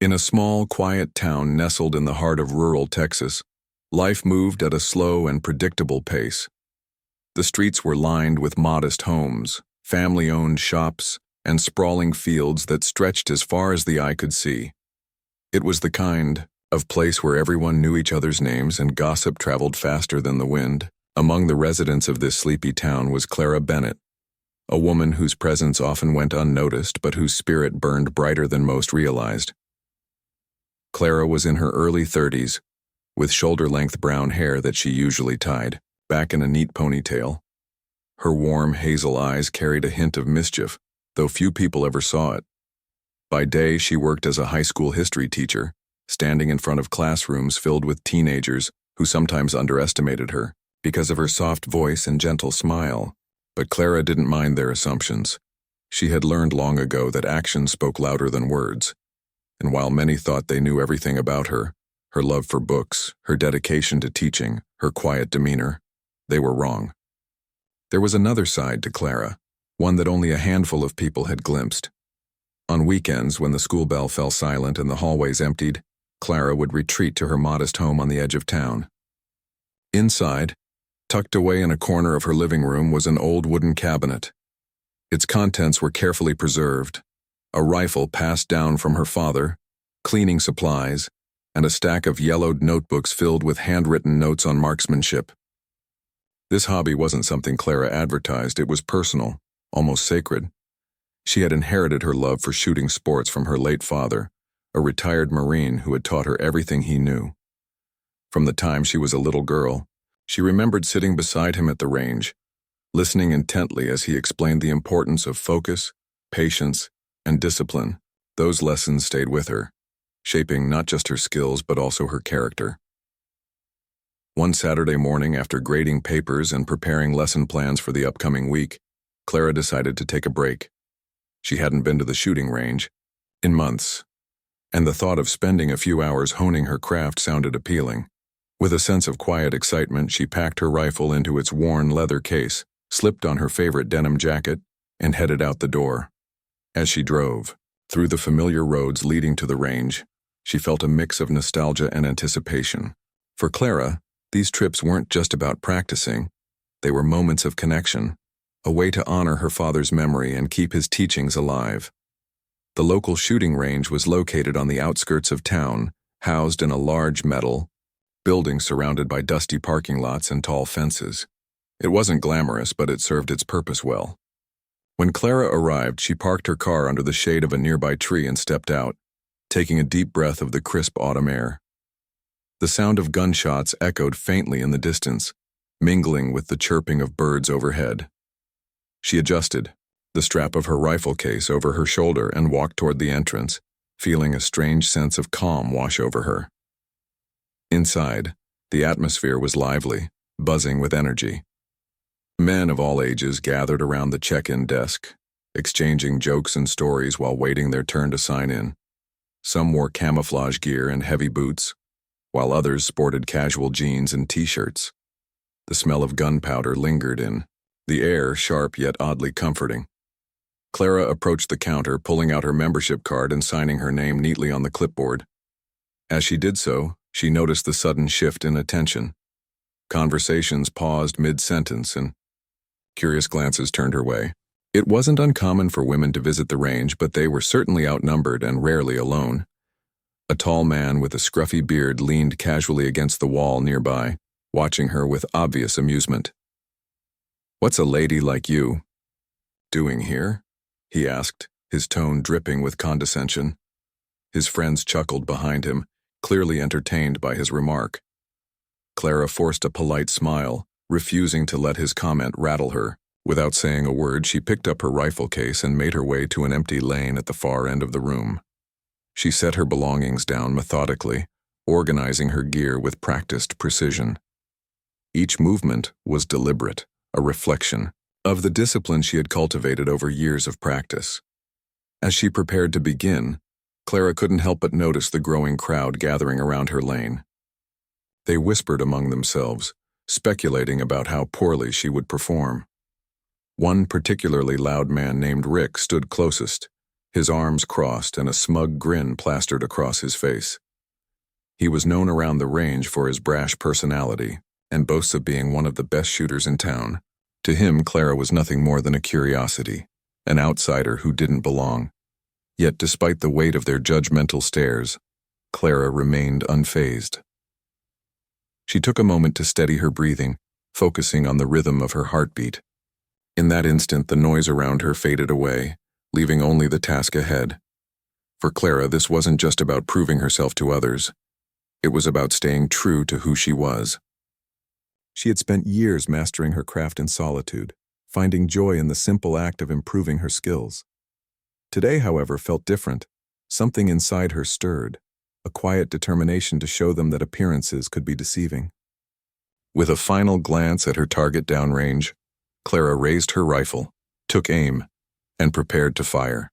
In a small, quiet town nestled in the heart of rural Texas, life moved at a slow and predictable pace. The streets were lined with modest homes, family-owned shops, and sprawling fields that stretched as far as the eye could see. It was the kind of place where everyone knew each other's names and gossip traveled faster than the wind. Among the residents of this sleepy town was Clara Bennett, a woman whose presence often went unnoticed but whose spirit burned brighter than most realized. Clara was in her early 30s, with shoulder-length brown hair that she usually tied back in a neat ponytail. Her warm hazel eyes carried a hint of mischief, though few people ever saw it. By day, she worked as a high school history teacher, standing in front of classrooms filled with teenagers who sometimes underestimated her because of her soft voice and gentle smile. But Clara didn't mind their assumptions. She had learned long ago that actions spoke louder than words. And while many thought they knew everything about her, her love for books, her dedication to teaching, her quiet demeanor, they were wrong. There was another side to Clara, one that only a handful of people had glimpsed. On weekends, when the school bell fell silent and the hallways emptied, Clara would retreat to her modest home on the edge of town. Inside, tucked away in a corner of her living room, was an old wooden cabinet. Its contents were carefully preserved: a rifle passed down from her father, cleaning supplies, and a stack of yellowed notebooks filled with handwritten notes on marksmanship. This hobby wasn't something Clara advertised. It was personal, almost sacred. She had inherited her love for shooting sports from her late father, a retired Marine who had taught her everything he knew. From the time she was a little girl, she remembered sitting beside him at the range, listening intently as he explained the importance of focus, patience, and discipline. Those lessons stayed with her, shaping not just her skills but also her character. One Saturday morning, after grading papers and preparing lesson plans for the upcoming week, Clara decided to take a break. She hadn't been to the shooting range in months, and the thought of spending a few hours honing her craft sounded appealing. With a sense of quiet excitement, she packed her rifle into its worn leather case, slipped on her favorite denim jacket, and headed out the door. As she drove through the familiar roads leading to the range, she felt a mix of nostalgia and anticipation. For Clara, these trips weren't just about practicing. They were moments of connection, a way to honor her father's memory and keep his teachings alive. The local shooting range was located on the outskirts of town, housed in a large metal building surrounded by dusty parking lots and tall fences. It wasn't glamorous, but it served its purpose well. When Clara arrived, she parked her car under the shade of a nearby tree and stepped out, taking a deep breath of the crisp autumn air. The sound of gunshots echoed faintly in the distance, mingling with the chirping of birds overhead. She adjusted the strap of her rifle case over her shoulder and walked toward the entrance, feeling a strange sense of calm wash over her. Inside, the atmosphere was lively, buzzing with energy. Men of all ages gathered around the check-in desk, exchanging jokes and stories while waiting their turn to sign in. Some wore camouflage gear and heavy boots, while others sported casual jeans and t-shirts. The smell of gunpowder lingered in the air, sharp yet oddly comforting. Clara approached the counter, pulling out her membership card and signing her name neatly on the clipboard. As she did so, she noticed the sudden shift in attention. Conversations paused mid-sentence and curious glances turned her way. It wasn't uncommon for women to visit the range, but they were certainly outnumbered and rarely alone. A tall man with a scruffy beard leaned casually against the wall nearby, watching her with obvious amusement. "What's a lady like you doing here?" he asked, his tone dripping with condescension. His friends chuckled behind him, clearly entertained by his remark. Clara forced a polite smile, refusing to let his comment rattle her. Without saying a word, she picked up her rifle case and made her way to an empty lane at the far end of the room. She set her belongings down methodically, organizing her gear with practiced precision. Each movement was deliberate, a reflection of the discipline she had cultivated over years of practice. As she prepared to begin, Clara couldn't help but notice the growing crowd gathering around her lane. They whispered among themselves, speculating about how poorly she would perform. One particularly loud man named Rick stood closest, his arms crossed and a smug grin plastered across his face. He was known around the range for his brash personality and boasts of being one of the best shooters in town. To him, Clara was nothing more than a curiosity, an outsider who didn't belong. Yet despite the weight of their judgmental stares, Clara remained unfazed. She took a moment to steady her breathing, focusing on the rhythm of her heartbeat. In that instant, the noise around her faded away, leaving only the task ahead. For Clara, this wasn't just about proving herself to others. It was about staying true to who she was. She had spent years mastering her craft in solitude, finding joy in the simple act of improving her skills. Today, however, felt different. Something inside her stirred, a quiet determination to show them that appearances could be deceiving. With a final glance at her target downrange, Clara raised her rifle, took aim, and prepared to fire.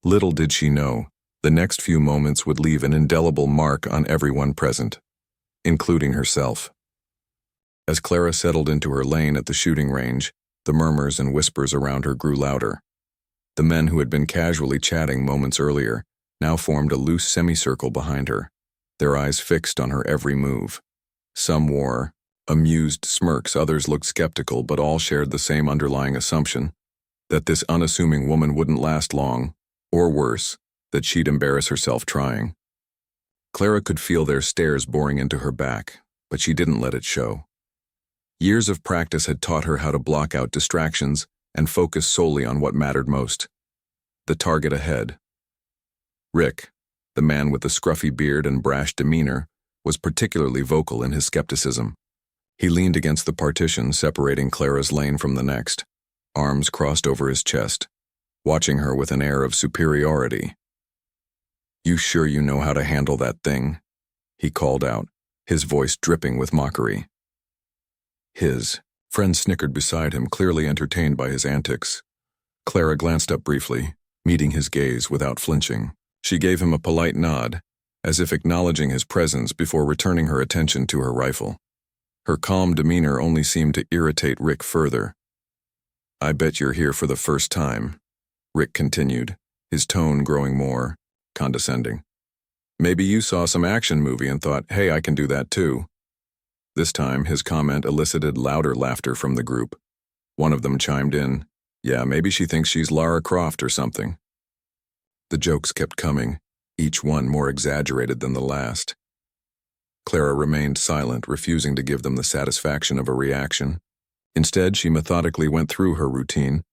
Little did she know, the next few moments would leave an indelible mark on everyone present, including herself. As Clara settled into her lane at the shooting range, the murmurs and whispers around her grew louder. The men who had been casually chatting moments earlier now formed a loose semicircle behind her, their eyes fixed on her every move. Some wore amused smirks, others looked skeptical, but all shared the same underlying assumption, that this unassuming woman wouldn't last long, or worse, that she'd embarrass herself trying. Clara could feel their stares boring into her back, but she didn't let it show. Years of practice had taught her how to block out distractions and focus solely on what mattered most. The target ahead. Rick, the man with the scruffy beard and brash demeanor, was particularly vocal in his skepticism. He leaned against the partition separating Clara's lane from the next, arms crossed over his chest, watching her with an air of superiority. "You sure you know how to handle that thing?" he called out, his voice dripping with mockery. His friend snickered beside him, clearly entertained by his antics. Clara glanced up briefly, meeting his gaze without flinching. She gave him a polite nod, as if acknowledging his presence before returning her attention to her rifle. Her calm demeanor only seemed to irritate Rick further. "I bet you're here for the first time," Rick continued, his tone growing more condescending. "Maybe you saw some action movie and thought, hey, I can do that too." This time, his comment elicited louder laughter from the group. One of them chimed in, "Yeah, maybe she thinks she's Lara Croft or something." The jokes kept coming, each one more exaggerated than the last. Clara remained silent, refusing to give them the satisfaction of a reaction. Instead, she methodically went through her routine,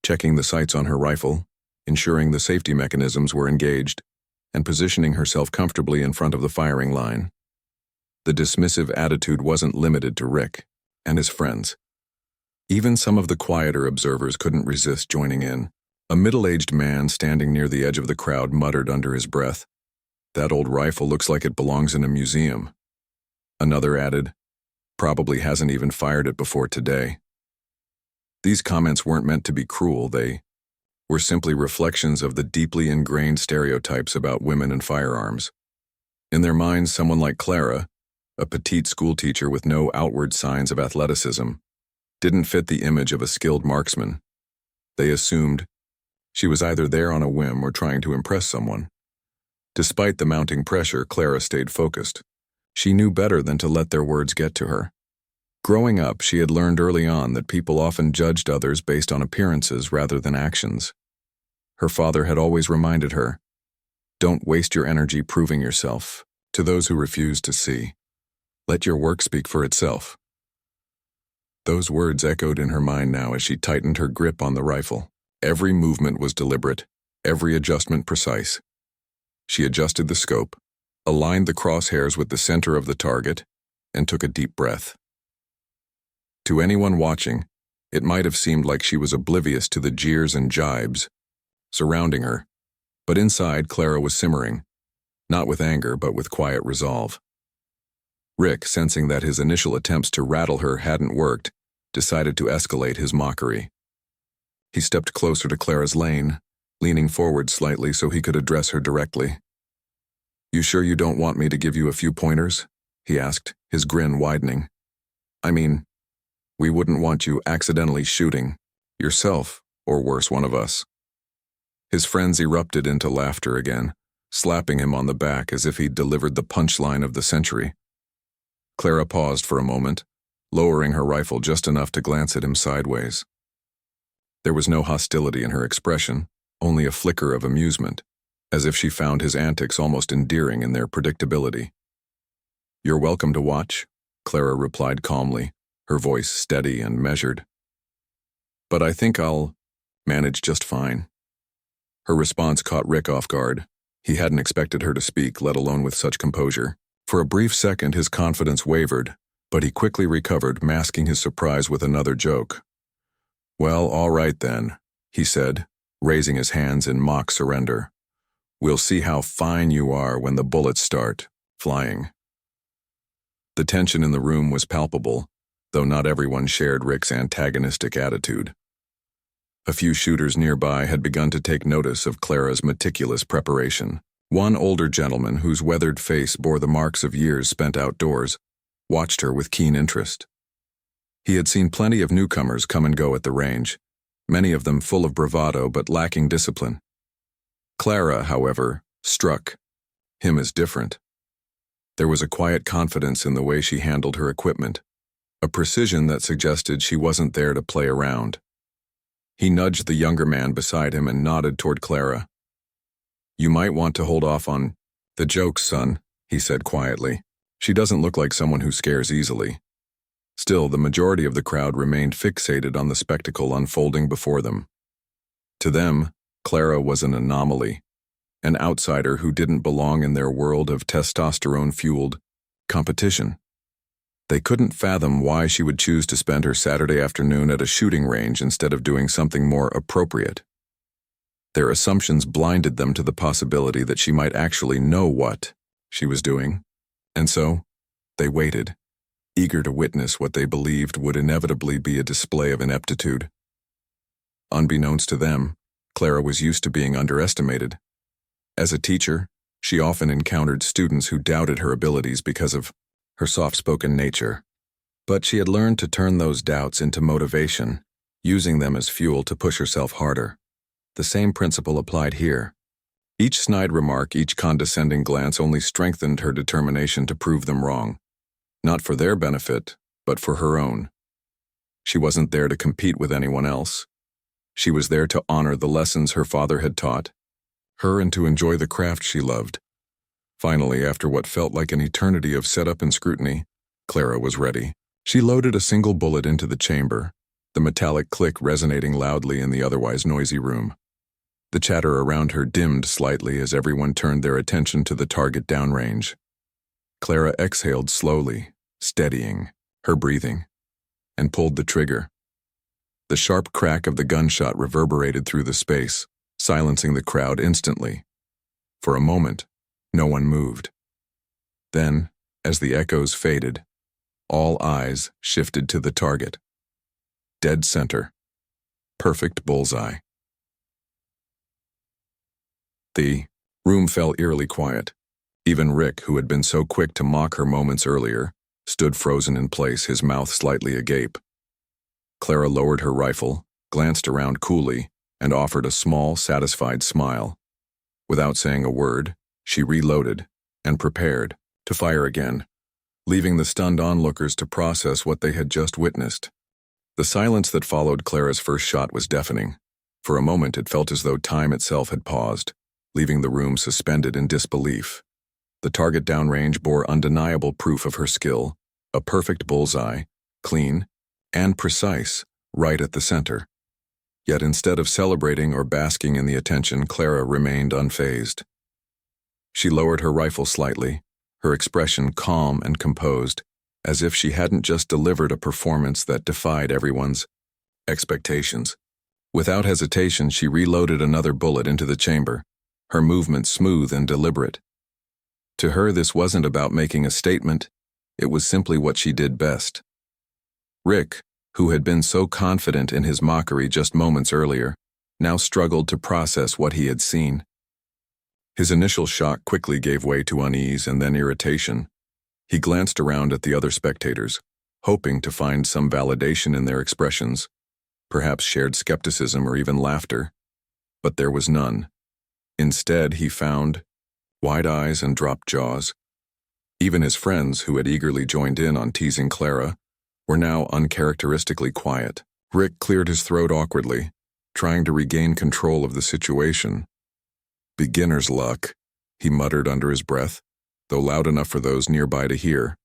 checking the sights on her rifle, ensuring the safety mechanisms were engaged, and positioning herself comfortably in front of the firing line. The dismissive attitude wasn't limited to Rick and his friends. Even some of the quieter observers couldn't resist joining in. A middle-aged man standing near the edge of the crowd muttered under his breath, "That old rifle looks like it belongs in a museum." Another added, "Probably hasn't even fired it before today." These comments weren't meant to be cruel, they were simply reflections of the deeply ingrained stereotypes about women and firearms. In their minds, someone like Clara, a petite schoolteacher with no outward signs of athleticism, didn't fit the image of a skilled marksman. They assumed she was either there on a whim or trying to impress someone. Despite the mounting pressure, Clara stayed focused. She knew better than to let their words get to her. Growing up, she had learned early on that people often judged others based on appearances rather than actions. Her father had always reminded her, "Don't waste your energy proving yourself to those who refuse to see. Let your work speak for itself." Those words echoed in her mind now as she tightened her grip on the rifle. Every movement was deliberate, every adjustment precise. She adjusted the scope, aligned the crosshairs with the center of the target, and took a deep breath. To anyone watching, it might have seemed like she was oblivious to the jeers and jibes surrounding her, but inside Clara was simmering, not with anger but with quiet resolve. Rick, sensing that his initial attempts to rattle her hadn't worked, decided to escalate his mockery. He stepped closer to Clara's lane, leaning forward slightly so he could address her directly. "You sure you don't want me to give you a few pointers?" he asked, his grin widening. "I mean, we wouldn't want you accidentally shooting yourself, or worse, one of us." His friends erupted into laughter again, slapping him on the back as if he'd delivered the punchline of the century. Clara paused for a moment, lowering her rifle just enough to glance at him sideways. There was no hostility in her expression, only a flicker of amusement, as if she found his antics almost endearing in their predictability. "You're welcome to watch," Clara replied calmly, her voice steady and measured. "But I think I'll manage just fine." Her response caught Rick off guard. He hadn't expected her to speak, let alone with such composure. For a brief second, his confidence wavered, but he quickly recovered, masking his surprise with another joke. "Well, all right then," he said, raising his hands in mock surrender. "We'll see how fine you are when the bullets start flying." The tension in the room was palpable, though not everyone shared Rick's antagonistic attitude. A few shooters nearby had begun to take notice of Clara's meticulous preparation. One older gentleman, whose weathered face bore the marks of years spent outdoors, watched her with keen interest. He had seen plenty of newcomers come and go at the range, many of them full of bravado but lacking discipline. Clara, however, struck him as different. There was a quiet confidence in the way she handled her equipment, a precision that suggested she wasn't there to play around. He nudged the younger man beside him and nodded toward Clara. "You might want to hold off on the jokes, son," he said quietly. "She doesn't look like someone who scares easily." Still, the majority of the crowd remained fixated on the spectacle unfolding before them. To them, Clara was an anomaly, an outsider who didn't belong in their world of testosterone-fueled competition. They couldn't fathom why she would choose to spend her Saturday afternoon at a shooting range instead of doing something more appropriate. Their assumptions blinded them to the possibility that she might actually know what she was doing, and so they waited, eager to witness what they believed would inevitably be a display of ineptitude. Unbeknownst to them, Clara was used to being underestimated. As a teacher, she often encountered students who doubted her abilities because of her soft-spoken nature. But she had learned to turn those doubts into motivation, using them as fuel to push herself harder. The same principle applied here. Each snide remark, each condescending glance only strengthened her determination to prove them wrong. Not for their benefit, but for her own. She wasn't there to compete with anyone else. She was there to honor the lessons her father had taught her and to enjoy the craft she loved. Finally, after what felt like an eternity of setup and scrutiny, Clara was ready. She loaded a single bullet into the chamber, the metallic click resonating loudly in the otherwise noisy room. The chatter around her dimmed slightly as everyone turned their attention to the target downrange. Clara exhaled slowly, steadying her breathing, and pulled the trigger. The sharp crack of the gunshot reverberated through the space, silencing the crowd instantly. For a moment, no one moved. Then, as the echoes faded, all eyes shifted to the target. Dead center. Perfect bullseye. The room fell eerily quiet. Even Rick, who had been so quick to mock her moments earlier, stood frozen in place, his mouth slightly agape. Clara lowered her rifle, glanced around coolly, and offered a small, satisfied smile. Without saying a word, she reloaded and prepared to fire again, leaving the stunned onlookers to process what they had just witnessed. The silence that followed Clara's first shot was deafening. For a moment, it felt as though time itself had paused, leaving the room suspended in disbelief. The target downrange bore undeniable proof of her skill, a perfect bullseye, clean and precise, right at the center. Yet instead of celebrating or basking in the attention, Clara remained unfazed. She lowered her rifle slightly, her expression calm and composed, as if she hadn't just delivered a performance that defied everyone's expectations. Without hesitation, she reloaded another bullet into the chamber, her movement smooth and deliberate. To her, this wasn't about making a statement, it was simply what she did best. Rick, who had been so confident in his mockery just moments earlier, now struggled to process what he had seen. His initial shock quickly gave way to unease and then irritation. He glanced around at the other spectators, hoping to find some validation in their expressions, perhaps shared skepticism or even laughter. But there was none. Instead, he found wide eyes and dropped jaws. Even his friends, who had eagerly joined in on teasing Clara, were now uncharacteristically quiet. Rick cleared his throat awkwardly, trying to regain control of the situation. "Beginner's luck," he muttered under his breath, though loud enough for those nearby to hear.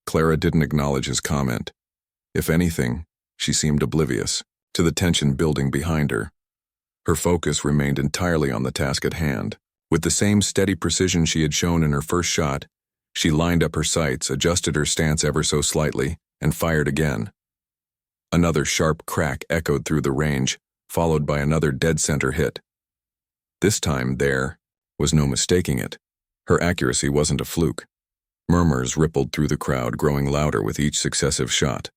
Clara didn't acknowledge his comment. If anything, she seemed oblivious to the tension building behind her. Her focus remained entirely on the task at hand. With the same steady precision she had shown in her first shot, she lined up her sights, adjusted her stance ever so slightly, and fired again. Another sharp crack echoed through the range, followed by another dead-center hit. This time there was no mistaking it. Her accuracy wasn't a fluke. Murmurs rippled through the crowd, growing louder with each successive shot.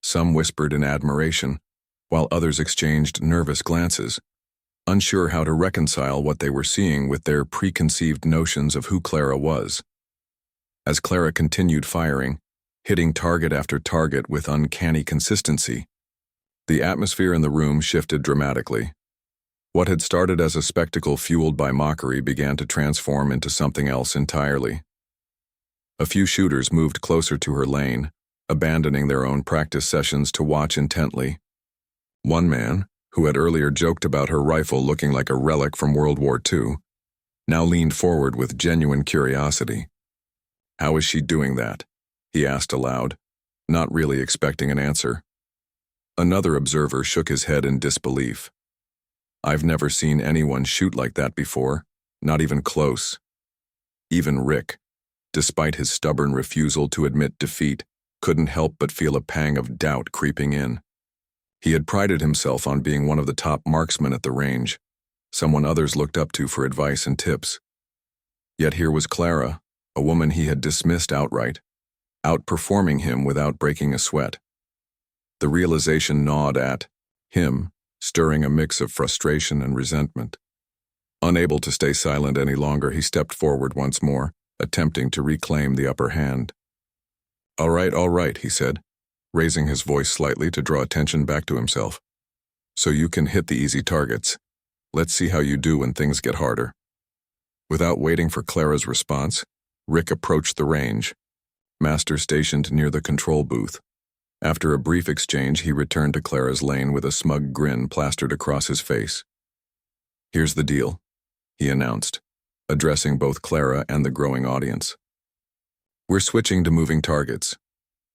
Some whispered in admiration, while others exchanged nervous glances, unsure how to reconcile what they were seeing with their preconceived notions of who Clara was. As Clara continued firing, hitting target after target with uncanny consistency, the atmosphere in the room shifted dramatically. What had started as a spectacle fueled by mockery began to transform into something else entirely. A few shooters moved closer to her lane, abandoning their own practice sessions to watch intently. One man, who had earlier joked about her rifle looking like a relic from World War II, now leaned forward with genuine curiosity. "How is she doing that?" he asked aloud, not really expecting an answer. Another observer shook his head in disbelief. "I've never seen anyone shoot like that before, not even close." Even Rick, despite his stubborn refusal to admit defeat, couldn't help but feel a pang of doubt creeping in. He had prided himself on being one of the top marksmen at the range, someone others looked up to for advice and tips. Yet here was Clara, a woman he had dismissed outright, outperforming him without breaking a sweat. The realization gnawed at him, stirring a mix of frustration and resentment. Unable to stay silent any longer, he stepped forward once more, attempting to reclaim the upper hand. All right, he said, raising his voice slightly to draw attention back to himself. "So you can hit the easy targets. Let's see how you do when things get harder." Without waiting for Clara's response, Rick approached the range, Master stationed near the control booth. After a brief exchange, he returned to Clara's lane with a smug grin plastered across his face. "Here's the deal," he announced, addressing both Clara and the growing audience. "We're switching to moving targets.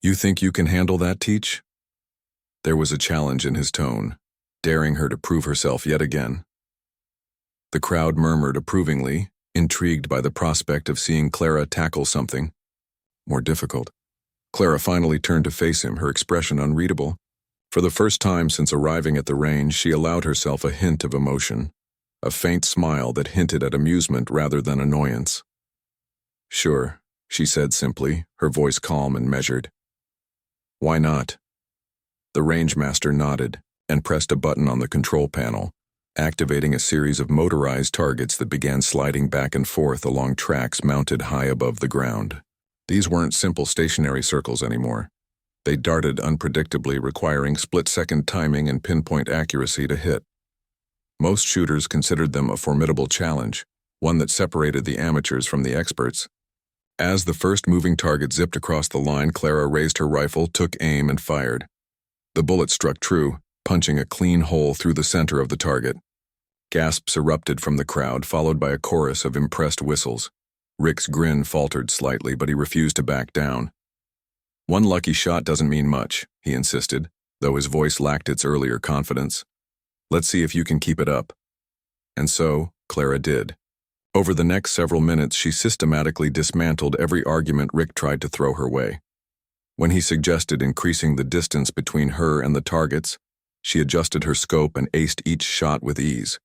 You think you can handle that, Teach?" There was a challenge in his tone, daring her to prove herself yet again. The crowd murmured approvingly, intrigued by the prospect of seeing Clara tackle something more difficult. Clara finally turned to face him, her expression unreadable. For the first time since arriving at the range, she allowed herself a hint of emotion, a faint smile that hinted at amusement rather than annoyance. "Sure," she said simply, her voice calm and measured. "Why not?" The range master nodded and pressed a button on the control panel, activating a series of motorized targets that began sliding back and forth along tracks mounted high above the ground. These weren't simple stationary circles anymore. They darted unpredictably, requiring split-second timing and pinpoint accuracy to hit. Most shooters considered them a formidable challenge, one that separated the amateurs from the experts. As the first moving target zipped across the line, Clara raised her rifle, took aim, and fired. The bullet struck true, punching a clean hole through the center of the target. Gasps erupted from the crowd, followed by a chorus of impressed whistles. Rick's grin faltered slightly, but he refused to back down. "One lucky shot doesn't mean much," he insisted, though his voice lacked its earlier confidence. "Let's see if you can keep it up." And so, Clara did. Over the next several minutes, she systematically dismantled every argument Rick tried to throw her way. When he suggested increasing the distance between her and the targets, she adjusted her scope and aced each shot with ease.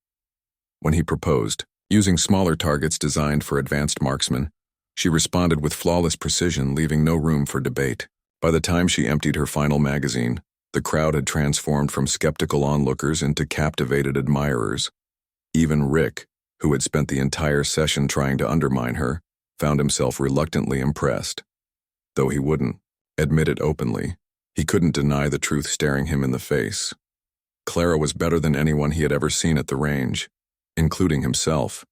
When he proposed using smaller targets designed for advanced marksmen, she responded with flawless precision, leaving no room for debate. By the time she emptied her final magazine, the crowd had transformed from skeptical onlookers into captivated admirers. Even Rick, who had spent the entire session trying to undermine her, found himself reluctantly impressed. Though he wouldn't admit it openly, he couldn't deny the truth staring him in the face. Clara was better than anyone he had ever seen at the range, including himself.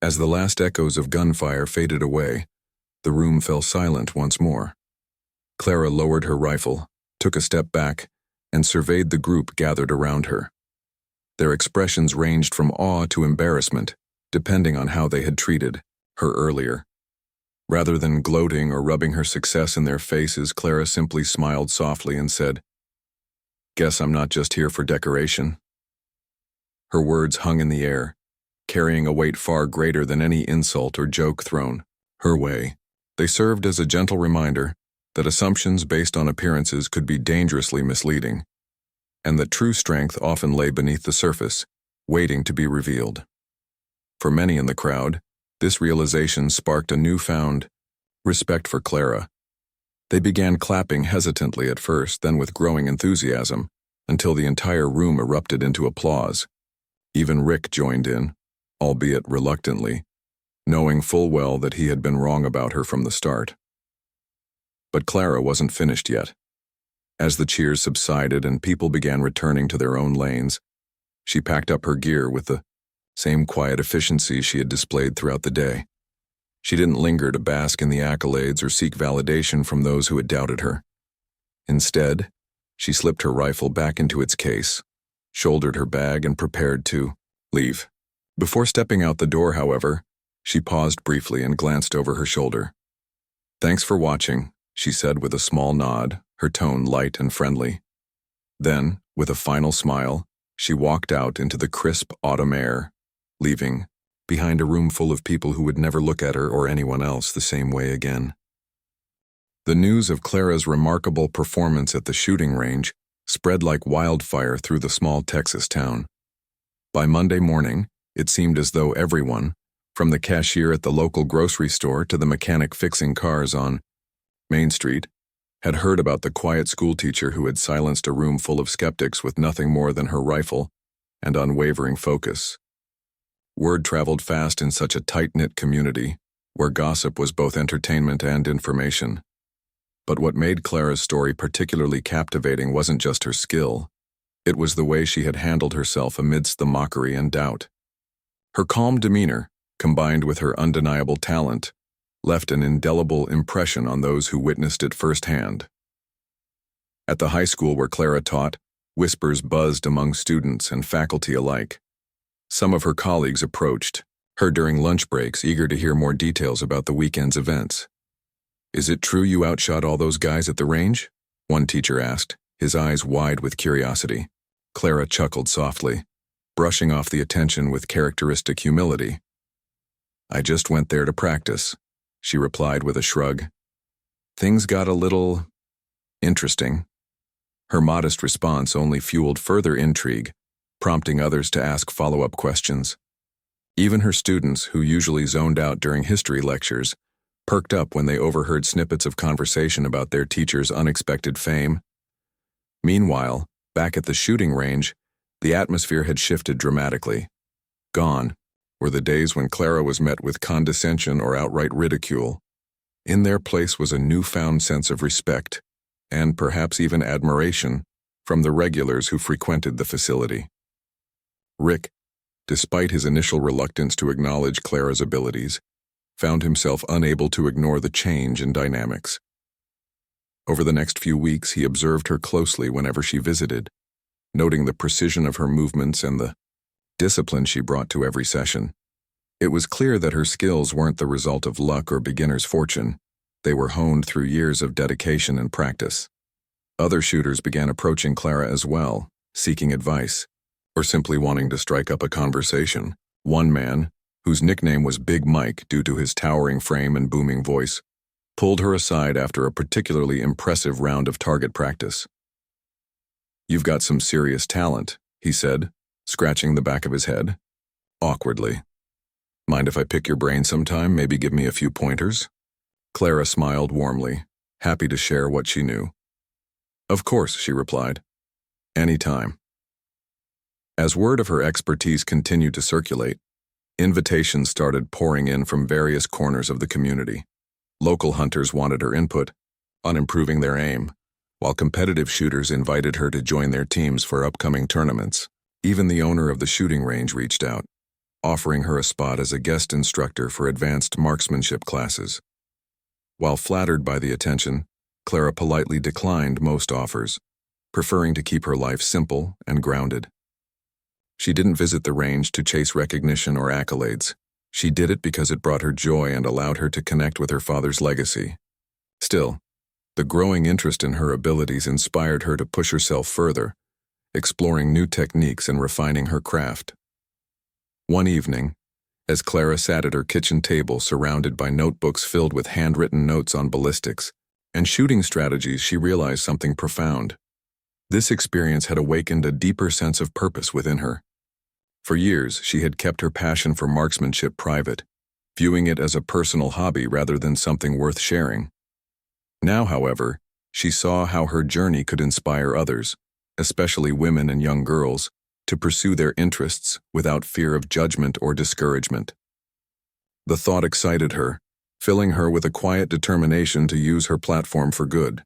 As the last echoes of gunfire faded away, the room fell silent once more. Clara lowered her rifle, took a step back, and surveyed the group gathered around her. Their expressions ranged from awe to embarrassment, depending on how they had treated her earlier. Rather than gloating or rubbing her success in their faces, Clara simply smiled softly and said, "Guess I'm not just here for decoration." Her words hung in the air, carrying a weight far greater than any insult or joke thrown her way. They served as a gentle reminder that assumptions based on appearances could be dangerously misleading, and that true strength often lay beneath the surface, waiting to be revealed. For many in the crowd, this realization sparked a newfound respect for Clara. They began clapping hesitantly at first, then with growing enthusiasm, until the entire room erupted into applause. Even Rick joined in, albeit reluctantly, knowing full well that he had been wrong about her from the start. But Clara wasn't finished yet. As the cheers subsided and people began returning to their own lanes, she packed up her gear with the same quiet efficiency she had displayed throughout the day. She didn't linger to bask in the accolades or seek validation from those who had doubted her. Instead, she slipped her rifle back into its case, shouldered her bag, and prepared to leave. Before stepping out the door, however, she paused briefly and glanced over her shoulder. "Thanks for watching," she said with a small nod, her tone light and friendly. Then, with a final smile, she walked out into the crisp autumn air, leaving behind a room full of people who would never look at her or anyone else the same way again. The news of Clara's remarkable performance at the shooting range spread like wildfire through the small Texas town. By Monday morning, it seemed as though everyone, from the cashier at the local grocery store to the mechanic fixing cars on Main Street, had heard about the quiet schoolteacher who had silenced a room full of skeptics with nothing more than her rifle and unwavering focus. Word traveled fast in such a tight-knit community, where gossip was both entertainment and information. But what made Clara's story particularly captivating wasn't just her skill. It was the way she had handled herself amidst the mockery and doubt. Her calm demeanor, combined with her undeniable talent, left an indelible impression on those who witnessed it firsthand. At the high school where Clara taught, whispers buzzed among students and faculty alike. Some of her colleagues approached her during lunch breaks, eager to hear more details about the weekend's events. "Is it true you outshot all those guys at the range?" one teacher asked, his eyes wide with curiosity. Clara chuckled softly, brushing off the attention with characteristic humility. "I just went there to practice," she replied with a shrug. "Things got a little interesting." Her modest response only fueled further intrigue, prompting others to ask follow-up questions. Even her students, who usually zoned out during history lectures, perked up when they overheard snippets of conversation about their teacher's unexpected fame. Meanwhile, back at the shooting range, the atmosphere had shifted dramatically. Gone were the days when Clara was met with condescension or outright ridicule. In their place was a newfound sense of respect, and perhaps even admiration, from the regulars who frequented the facility. Rick, despite his initial reluctance to acknowledge Clara's abilities, found himself unable to ignore the change in dynamics. Over the next few weeks, he observed her closely whenever she visited, noting the precision of her movements and the discipline she brought to every session. It was clear that her skills weren't the result of luck or beginner's fortune. They were honed through years of dedication and practice. Other shooters began approaching Clara as well, seeking advice, or simply wanting to strike up a conversation. One man, whose nickname was Big Mike due to his towering frame and booming voice, pulled her aside after a particularly impressive round of target practice. "You've got some serious talent," he said, scratching the back of his head. Awkwardly. "Mind if I pick your brain sometime, maybe give me a few pointers?" Clara smiled warmly, happy to share what she knew. "Of course," she replied. "Anytime." As word of her expertise continued to circulate, invitations started pouring in from various corners of the community. Local hunters wanted her input on improving their aim, while competitive shooters invited her to join their teams for upcoming tournaments. Even the owner of the shooting range reached out, offering her a spot as a guest instructor for advanced marksmanship classes. While flattered by the attention, Clara politely declined most offers, preferring to keep her life simple and grounded. She didn't visit the range to chase recognition or accolades. She did it because it brought her joy and allowed her to connect with her father's legacy. Still, the growing interest in her abilities inspired her to push herself further, exploring new techniques and refining her craft. One evening, as Clara sat at her kitchen table surrounded by notebooks filled with handwritten notes on ballistics and shooting strategies, she realized something profound. This experience had awakened a deeper sense of purpose within her. For years, she had kept her passion for marksmanship private, viewing it as a personal hobby rather than something worth sharing. Now, however, she saw how her journey could inspire others, especially women and young girls, to pursue their interests without fear of judgment or discouragement. The thought excited her, filling her with a quiet determination to use her platform for good.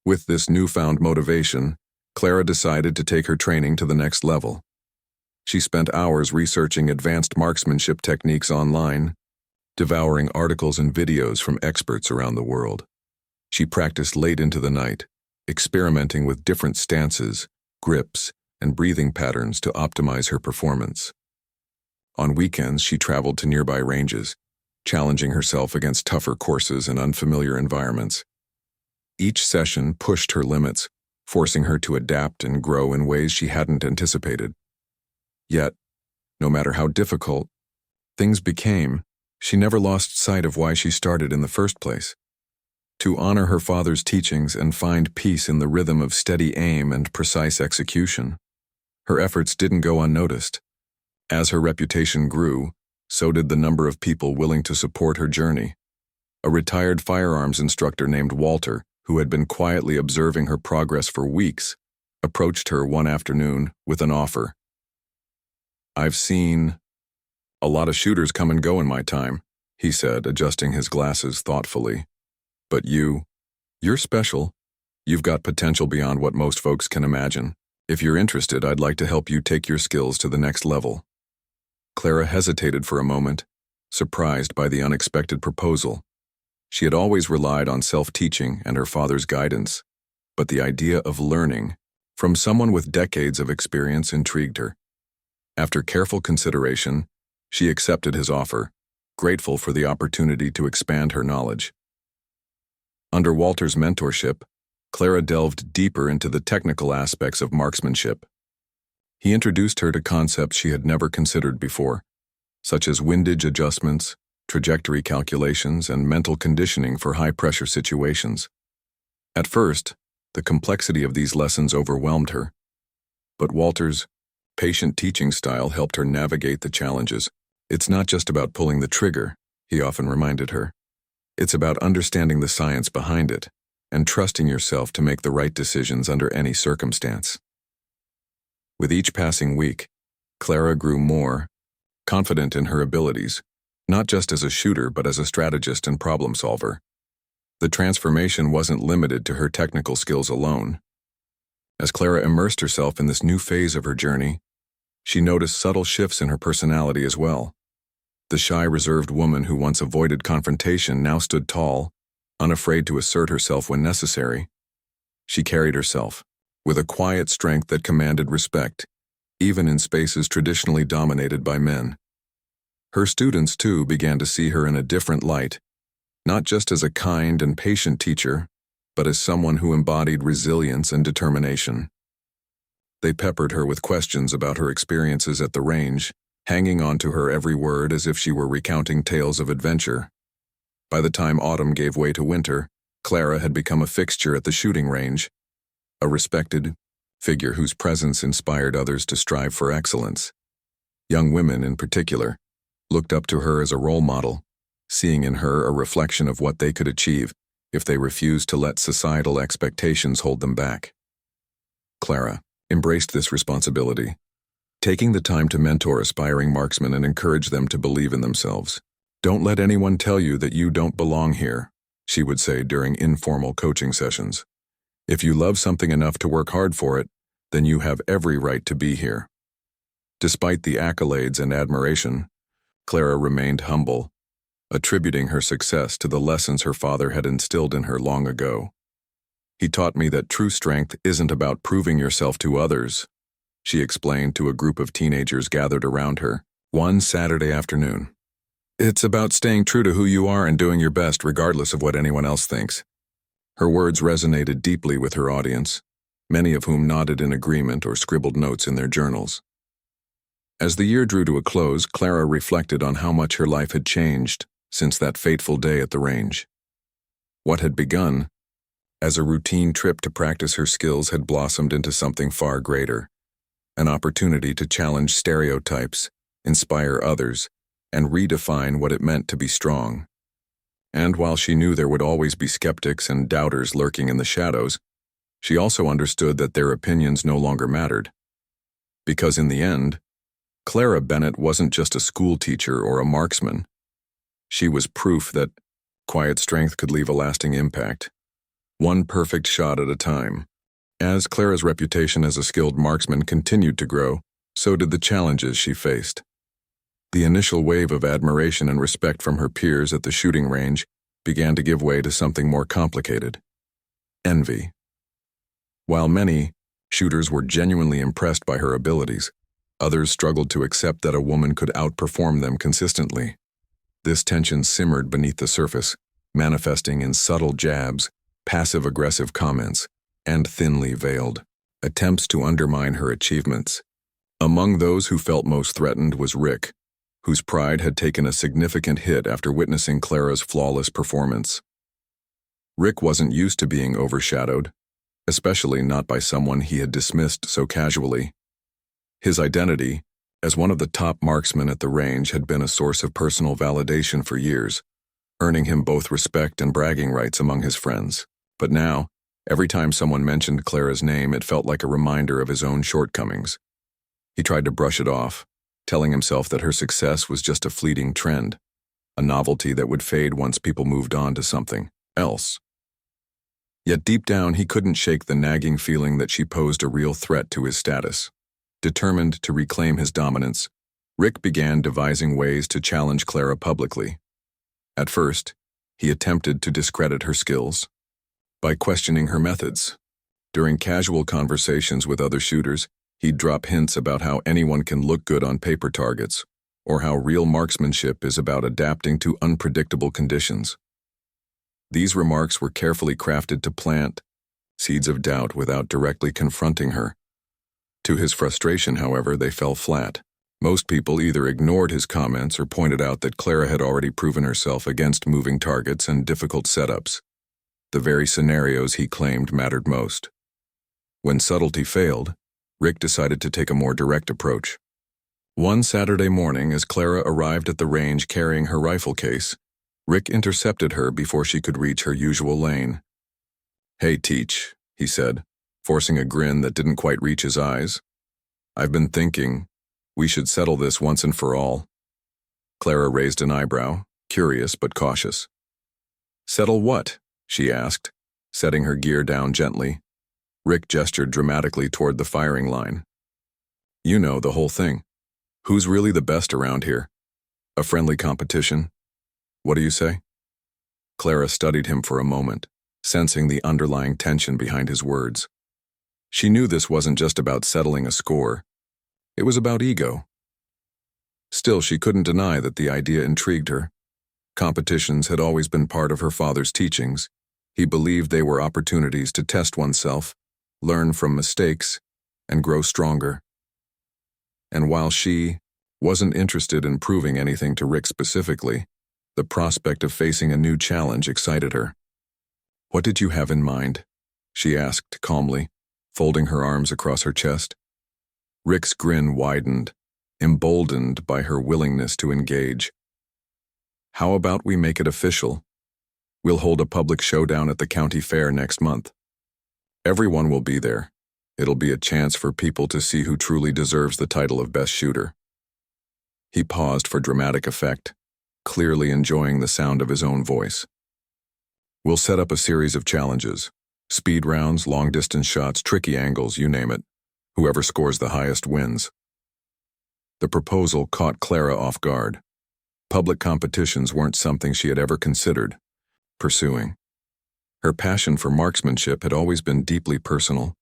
With this newfound motivation, Clara decided to take her training to the next level. She spent hours researching advanced marksmanship techniques online, devouring articles and videos from experts around the world. She practiced late into the night, experimenting with different stances, grips, and breathing patterns to optimize her performance. On weekends, she traveled to nearby ranges, challenging herself against tougher courses and unfamiliar environments. Each session pushed her limits, forcing her to adapt and grow in ways she hadn't anticipated. Yet, no matter how difficult things became, she never lost sight of why she started in the first place: to honor her father's teachings and find peace in the rhythm of steady aim and precise execution. Her efforts didn't go unnoticed. As her reputation grew, so did the number of people willing to support her journey. A retired firearms instructor named Walter, who had been quietly observing her progress for weeks, approached her one afternoon with an offer. "I've seen a lot of shooters come and go in my time," he said, adjusting his glasses thoughtfully. "But you're special. You've got potential beyond what most folks can imagine. If you're interested, I'd like to help you take your skills to the next level." Clara hesitated for a moment, surprised by the unexpected proposal. She had always relied on self-teaching and her father's guidance, but the idea of learning from someone with decades of experience intrigued her. After careful consideration, she accepted his offer, grateful for the opportunity to expand her knowledge. Under Walter's mentorship, Clara delved deeper into the technical aspects of marksmanship. He introduced her to concepts she had never considered before, such as windage adjustments, trajectory calculations, and mental conditioning for high-pressure situations. At first, the complexity of these lessons overwhelmed her, but Walter's patient teaching style helped her navigate the challenges. "It's not just about pulling the trigger," he often reminded her. "It's about understanding the science behind it and trusting yourself to make the right decisions under any circumstance." With each passing week, Clara grew more confident in her abilities, not just as a shooter but as a strategist and problem solver. The transformation wasn't limited to her technical skills alone. As Clara immersed herself in this new phase of her journey, she noticed subtle shifts in her personality as well. The shy, reserved woman who once avoided confrontation now stood tall, unafraid to assert herself when necessary. She carried herself with a quiet strength that commanded respect, even in spaces traditionally dominated by men. Her students, too, began to see her in a different light, not just as a kind and patient teacher, but as someone who embodied resilience and determination. They peppered her with questions about her experiences at the range, hanging on to her every word as if she were recounting tales of adventure. By the time autumn gave way to winter, Clara had become a fixture at the shooting range, a respected figure whose presence inspired others to strive for excellence. Young women, in particular, looked up to her as a role model, seeing in her a reflection of what they could achieve if they refused to let societal expectations hold them back. Clara embraced this responsibility, taking the time to mentor aspiring marksmen and encourage them to believe in themselves. "Don't let anyone tell you that you don't belong here," she would say during informal coaching sessions. If you love something enough to work hard for it, then you have every right to be here. Despite the accolades and admiration, Clara remained humble, attributing her success to the lessons her father had instilled in her long ago. He taught me that true strength isn't about proving yourself to others, she explained to a group of teenagers gathered around her one Saturday afternoon. It's about staying true to who you are and doing your best regardless of what anyone else thinks. Her words resonated deeply with her audience, many of whom nodded in agreement or scribbled notes in their journals. As the year drew to a close, Clara reflected on how much her life had changed since that fateful day at the range. What had begun as a routine trip to practice her skills had blossomed into something far greater, an opportunity to challenge stereotypes, inspire others, and redefine what it meant to be strong. And while she knew there would always be skeptics and doubters lurking in the shadows, she also understood that their opinions no longer mattered. Because in the end, Clara Bennett wasn't just a school teacher or a marksman. She was proof that quiet strength could leave a lasting impact, one perfect shot at a time. As Clara's reputation as a skilled marksman continued to grow, so did the challenges she faced. The initial wave of admiration and respect from her peers at the shooting range began to give way to something more complicated: envy. While many shooters were genuinely impressed by her abilities, others struggled to accept that a woman could outperform them consistently. This tension simmered beneath the surface, manifesting in subtle jabs, passive-aggressive comments, and thinly veiled attempts to undermine her achievements. Among those who felt most threatened was Rick, whose pride had taken a significant hit after witnessing Clara's flawless performance. Rick wasn't used to being overshadowed, especially not by someone he had dismissed so casually. His identity, as one of the top marksmen at the range, had been a source of personal validation for years, earning him both respect and bragging rights among his friends. But now, every time someone mentioned Clara's name, it felt like a reminder of his own shortcomings. He tried to brush it off, telling himself that her success was just a fleeting trend, a novelty that would fade once people moved on to something else. Yet deep down, he couldn't shake the nagging feeling that she posed a real threat to his status. Determined to reclaim his dominance, Rick began devising ways to challenge Clara publicly. At first, he attempted to discredit her skills by questioning her methods. During casual conversations with other shooters, he'd drop hints about how anyone can look good on paper targets, or how real marksmanship is about adapting to unpredictable conditions. These remarks were carefully crafted to plant seeds of doubt without directly confronting her. To his frustration, however, they fell flat. Most people either ignored his comments or pointed out that Clara had already proven herself against moving targets and difficult setups, the very scenarios he claimed mattered most. When subtlety failed, Rick decided to take a more direct approach. One Saturday morning, as Clara arrived at the range carrying her rifle case, Rick intercepted her before she could reach her usual lane. "Hey, Teach," he said, forcing a grin that didn't quite reach his eyes. "I've been thinking, we should settle this once and for all." Clara raised an eyebrow, curious but cautious. "Settle what?" she asked, setting her gear down gently. Rick gestured dramatically toward the firing line. "You know, the whole thing. Who's really the best around here? A friendly competition? What do you say?" Clara studied him for a moment, sensing the underlying tension behind his words. She knew this wasn't just about settling a score. It was about ego. Still, she couldn't deny that the idea intrigued her. Competitions had always been part of her father's teachings. He believed they were opportunities to test oneself, learn from mistakes, and grow stronger. And while she wasn't interested in proving anything to Rick specifically, the prospect of facing a new challenge excited her. "What did you have in mind?" she asked calmly, folding her arms across her chest. Rick's grin widened, emboldened by her willingness to engage. "How about we make it official? We'll hold a public showdown at the county fair next month. Everyone will be there. It'll be a chance for people to see who truly deserves the title of best shooter." He paused for dramatic effect, clearly enjoying the sound of his own voice. "We'll set up a series of challenges, Speed rounds, long-distance shots, tricky angles, you name it. Whoever scores the highest wins. The proposal caught Clara off guard. Public competitions weren't something she had ever considered pursuing. Her passion for marksmanship had always been deeply personal,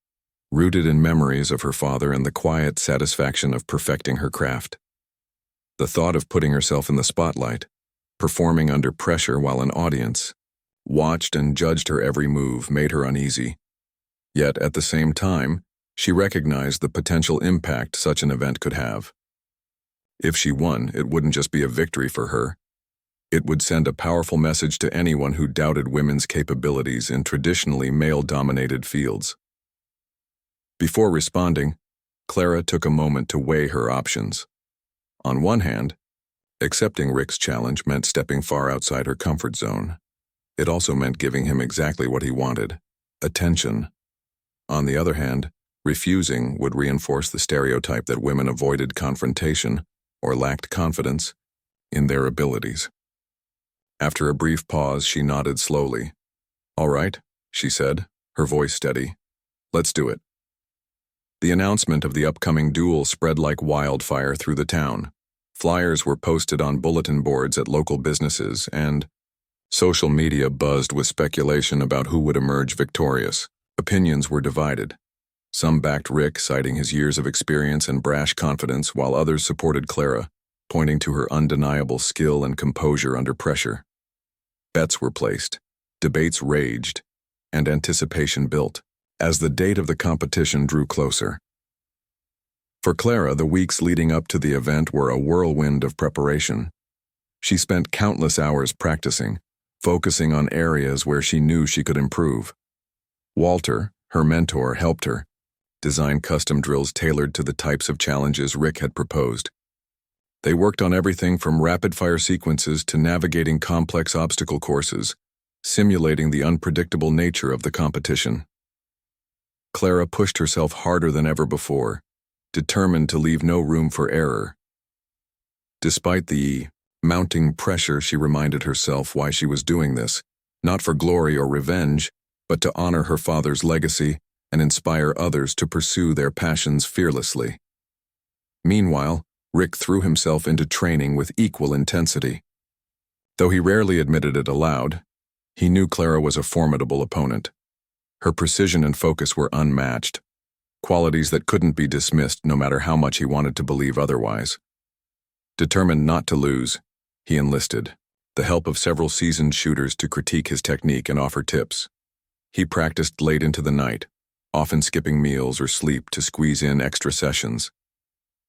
rooted in memories of her father and the quiet satisfaction of perfecting her craft. The thought of putting herself in the spotlight, performing under pressure while an audience watched and judged her every move, made her uneasy. Yet, at the same time, she recognized the potential impact such an event could have. If she won, it wouldn't just be a victory for her. It would send a powerful message to anyone who doubted women's capabilities in traditionally male-dominated fields. Before responding, Clara took a moment to weigh her options. On one hand, accepting Rick's challenge meant stepping far outside her comfort zone. It also meant giving him exactly what he wanted: attention. On the other hand, refusing would reinforce the stereotype that women avoided confrontation or lacked confidence in their abilities. After a brief pause, she nodded slowly. "All right," she said, her voice steady. "Let's do it." The announcement of the upcoming duel spread like wildfire through the town. Flyers were posted on bulletin boards at local businesses, and social media buzzed with speculation about who would emerge victorious. Opinions were divided. Some backed Rick, citing his years of experience and brash confidence, while others supported Clara, pointing to her undeniable skill and composure under pressure. Bets were placed, debates raged, and anticipation built as the date of the competition drew closer. For Clara, the weeks leading up to the event were a whirlwind of preparation. She spent countless hours practicing, focusing on areas where she knew she could improve. Walter, her mentor, helped her design custom drills tailored to the types of challenges Rick had proposed. They worked on everything from rapid-fire sequences to navigating complex obstacle courses, simulating the unpredictable nature of the competition. Clara pushed herself harder than ever before, determined to leave no room for error. Despite the mounting pressure, she reminded herself why she was doing this, not for glory or revenge, but to honor her father's legacy and inspire others to pursue their passions fearlessly. Meanwhile, Rick threw himself into training with equal intensity. Though he rarely admitted it aloud, he knew Clara was a formidable opponent. Her precision and focus were unmatched, qualities that couldn't be dismissed no matter how much he wanted to believe otherwise. Determined not to lose, he enlisted the help of several seasoned shooters to critique his technique and offer tips. He practiced late into the night, often skipping meals or sleep to squeeze in extra sessions.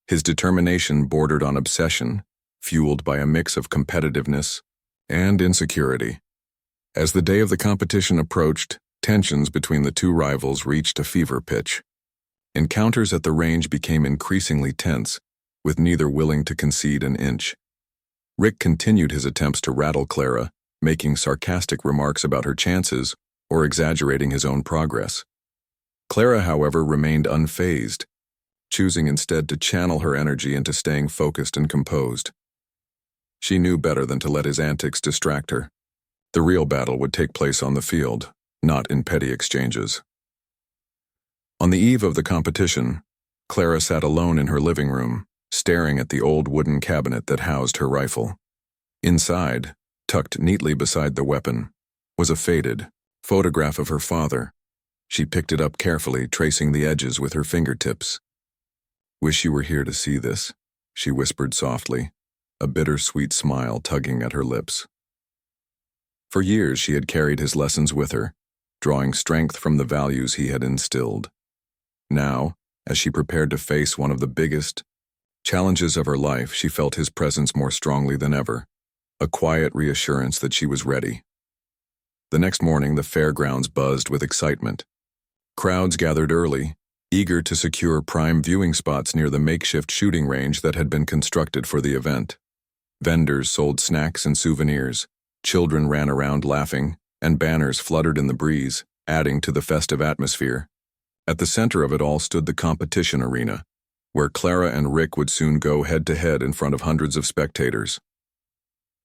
His determination bordered on obsession, fueled by a mix of competitiveness and insecurity. As the day of the competition approached, tensions between the two rivals reached a fever pitch. Encounters at the range became increasingly tense, with neither willing to concede an inch. Rick continued his attempts to rattle Clara, making sarcastic remarks about her chances or exaggerating his own progress. Clara, however, remained unfazed, choosing instead to channel her energy into staying focused and composed. She knew better than to let his antics distract her. The real battle would take place on the field, not in petty exchanges. On the eve of the competition, Clara sat alone in her living room, staring at the old wooden cabinet that housed her rifle. Inside, tucked neatly beside the weapon, was a faded photograph of her father. She picked it up carefully, tracing the edges with her fingertips. "Wish you were here to see this," she whispered softly, a bittersweet smile tugging at her lips. For years she had carried his lessons with her, drawing strength from the values he had instilled. Now, as she prepared to face one of the biggest challenges of her life, she felt his presence more strongly than ever, a quiet reassurance that she was ready. The next morning, the fairgrounds buzzed with excitement. Crowds gathered early, eager to secure prime viewing spots near the makeshift shooting range that had been constructed for the event. Vendors sold snacks and souvenirs, children ran around laughing, and banners fluttered in the breeze, adding to the festive atmosphere. At the center of it all stood the competition arena, where Clara and Rick would soon go head-to-head in front of hundreds of spectators.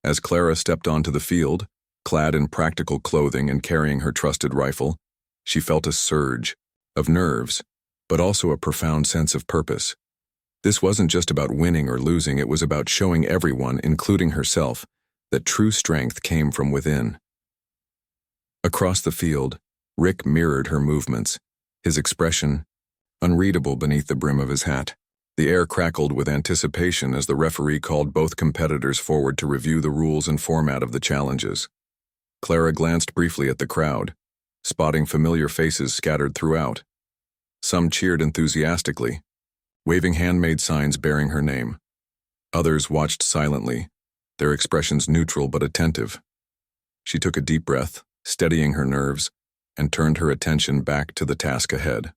As Clara stepped onto the field, clad in practical clothing and carrying her trusted rifle, She felt a surge of nerves, but also a profound sense of purpose. This wasn't just about winning or losing, it was about showing everyone, including herself, that true strength came from within. Across the field, Rick mirrored her movements, his expression unreadable beneath the brim of his hat. The air crackled with anticipation as the referee called both competitors forward to review the rules and format of the challenges. Clara glanced briefly at the crowd, spotting familiar faces scattered throughout. Some cheered enthusiastically, waving handmade signs bearing her name. Others watched silently, their expressions neutral but attentive. She took a deep breath, steadying her nerves, and turned her attention back to the task ahead.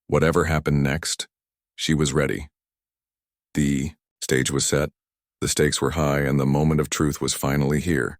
Whatever happened next, she was ready. The stage was set, the stakes were high, and the moment of truth was finally here.